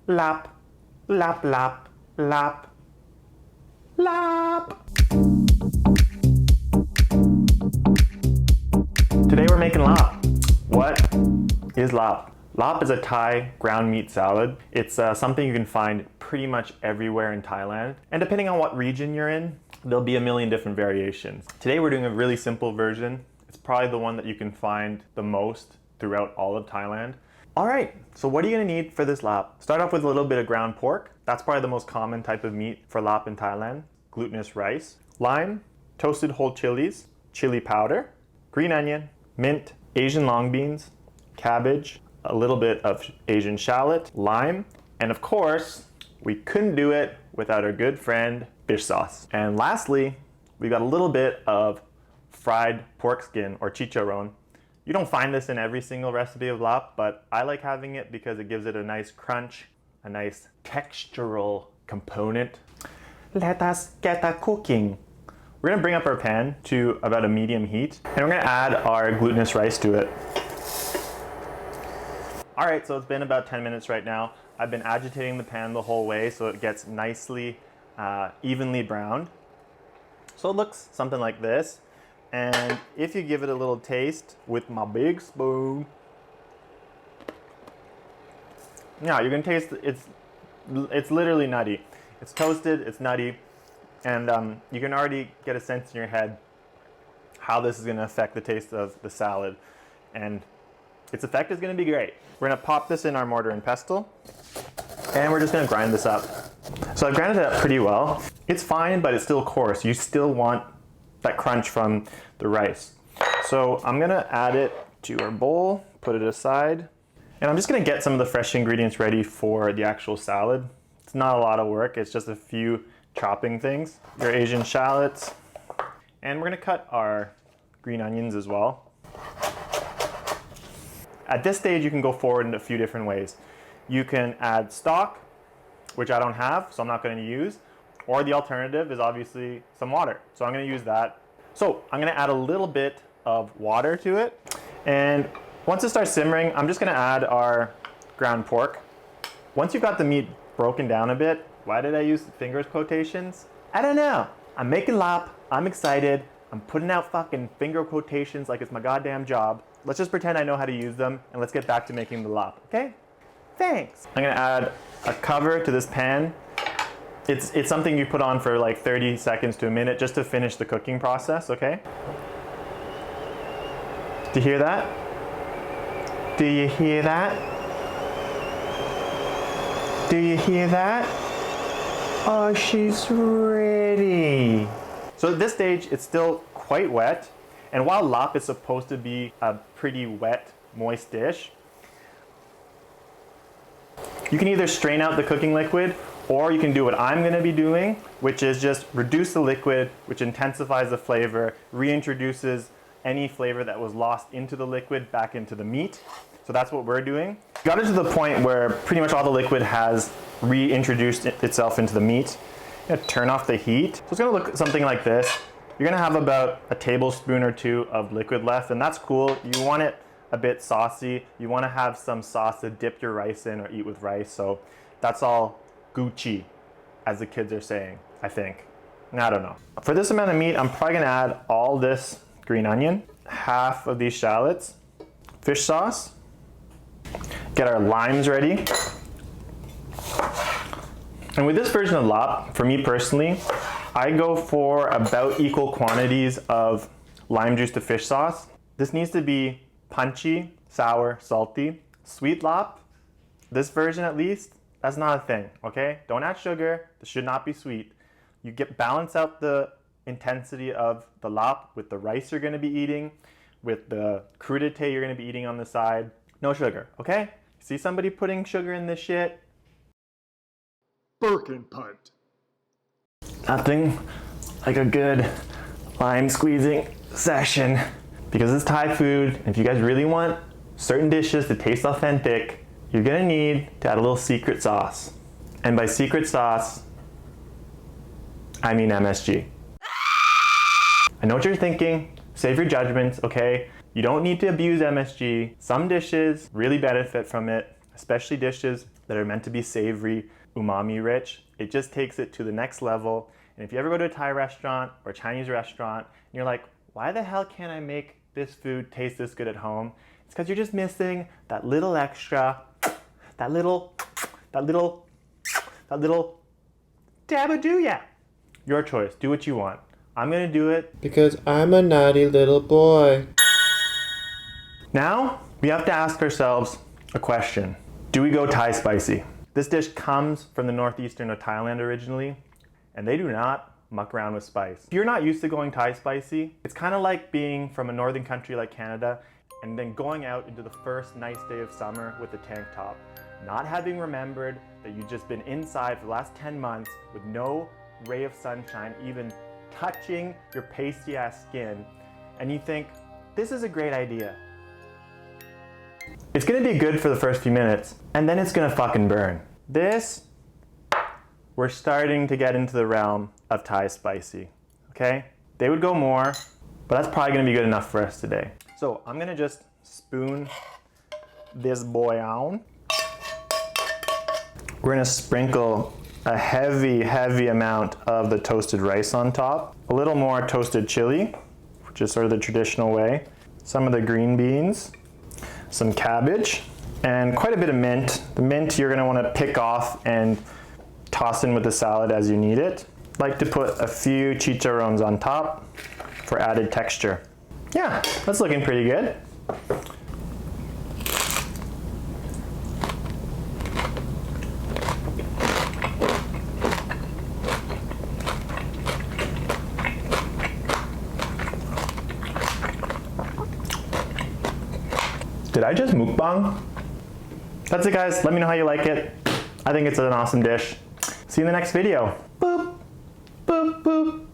Laap, Laap, Laap, Laap, Laap. Today we're making Laap. What is Laap? Laap is a Thai ground meat salad. It's something you can find pretty much everywhere in Thailand. And depending on what region you're in, there'll be a million different variations. Today we're doing a really simple version. It's probably the one that you can find the most throughout all of Thailand. All right, so what are you gonna need for this Laap? Start off with a little bit of ground pork. That's probably the most common type of meat for Laap in Thailand. Glutinous rice, lime, toasted whole chilies, chili powder, green onion, mint, Asian long beans, cabbage, a little bit of Asian shallot, lime, and of course, we couldn't do it without our good friend, fish sauce. And lastly, we got a little bit of fried pork skin or chicharron. You don't find this in every single recipe of Laap, but I like having it because it gives it a nice crunch, a nice textural component. Let us get a cooking. We're gonna bring up our pan to about a medium heat, and we're gonna add our glutinous rice to it. All right, so it's been about 10 minutes right now. I've been agitating the pan the whole way so it gets nicely evenly browned. So it looks something like this. And if you give it a little taste with my big spoon, yeah, you can taste it's literally nutty. It's toasted, it's nutty, and you can already get a sense in your head how this is gonna affect the taste of the salad. And its effect is gonna be great. We're gonna pop this in our mortar and pestle, and we're just gonna grind this up. So I've grinded it up pretty well. It's fine, but it's still coarse. You still want that crunch from the rice. So I'm gonna add it to our bowl, put it aside, and I'm just gonna get some of the fresh ingredients ready for the actual salad. It's not a lot of work, it's just a few chopping things. Your Asian shallots, and we're gonna cut our green onions as well. At this stage, you can go forward in a few different ways. You can add stock, which I don't have, so I'm not gonna use, or the alternative is obviously some water. So I'm gonna use that. So I'm gonna add a little bit of water to it. And once it starts simmering, I'm just gonna add our ground pork. Once you've got the meat broken down a bit, why did I use fingers quotations? I don't know. I'm making Laap, I'm excited. I'm putting out fucking finger quotations like it's my goddamn job. Let's just pretend I know how to use them, and let's get back to making the Laap, okay? Thanks. I'm gonna add a cover to this pan. It's something you put on for like 30 seconds to a minute just to finish the cooking process, okay? Do you hear that? Do you hear that? Do you hear that? Oh, she's ready. So at this stage, it's still quite wet. And while Laap is supposed to be a pretty wet, moist dish, you can either strain out the cooking liquid, or you can do what I'm gonna be doing, which is just reduce the liquid, which intensifies the flavor, reintroduces any flavor that was lost into the liquid back into the meat. So that's what we're doing. Got it to the point where pretty much all the liquid has reintroduced itself into the meat. I'm gonna turn off the heat. So it's gonna look something like this. You're gonna have about a tablespoon or two of liquid left, and that's cool. You want it a bit saucy. You wanna have some sauce to dip your rice in or eat with rice. So that's all Gucci, as the kids are saying, I think. I don't know. For this amount of meat, I'm probably gonna add all this green onion, half of these shallots, fish sauce, get our limes ready. And with this version of Laap, for me personally, I go for about equal quantities of lime juice to fish sauce. This needs to be punchy, sour, salty. Sweet Laap, this version at least, that's not a thing, okay? Don't add sugar, this should not be sweet. You balance out the intensity of the Laap with the rice you're gonna be eating, with the crudité you're gonna be eating on the side. No sugar, okay? See somebody putting sugar in this shit? Birkin punt. Nothing like a good lime squeezing session. Because it's Thai food, if you guys really want certain dishes to taste authentic, you're gonna need to add a little secret sauce. And by secret sauce, I mean MSG. I know what you're thinking, save your judgments, okay? You don't need to abuse MSG. Some dishes really benefit from it, especially dishes that are meant to be savory, umami rich. It just takes it to the next level. And if you ever go to a Thai restaurant or Chinese restaurant, and you're like, why the hell can't I make this food taste this good at home? It's because you're just missing that little extra, that little dabadoo-ya. Your choice, do what you want. I'm gonna do it Because I'm a naughty little boy. Now, we have to ask ourselves a question. Do we go Thai spicy? This dish comes from the northeastern of Thailand originally, and they do not muck around with spice. If you're not used to going Thai spicy, it's kind of like being from a northern country like Canada and then going out into the first nice day of summer with a tank top, not having remembered that you've just been inside for the last 10 months with no ray of sunshine even touching your pasty ass skin, and you think, this is a great idea. It's gonna be good for the first few minutes, and then it's gonna fucking burn. This, we're starting to get into the realm of Thai spicy, okay? They would go more, but that's probably gonna be good enough for us today. So I'm gonna just spoon this boy on. We're gonna sprinkle a heavy amount of the toasted rice on top, a little more toasted chili, which is sort of the traditional way, some of the green beans, some cabbage, and quite a bit of mint. The mint you're gonna wanna pick off and toss in with the salad as you need it. Like to put a few chicharrones on top for added texture. Yeah, that's looking pretty good. Did I just mukbang? That's it, guys. Let me know how you like it. I think it's an awesome dish. See you in the next video. Boop, boop, boop.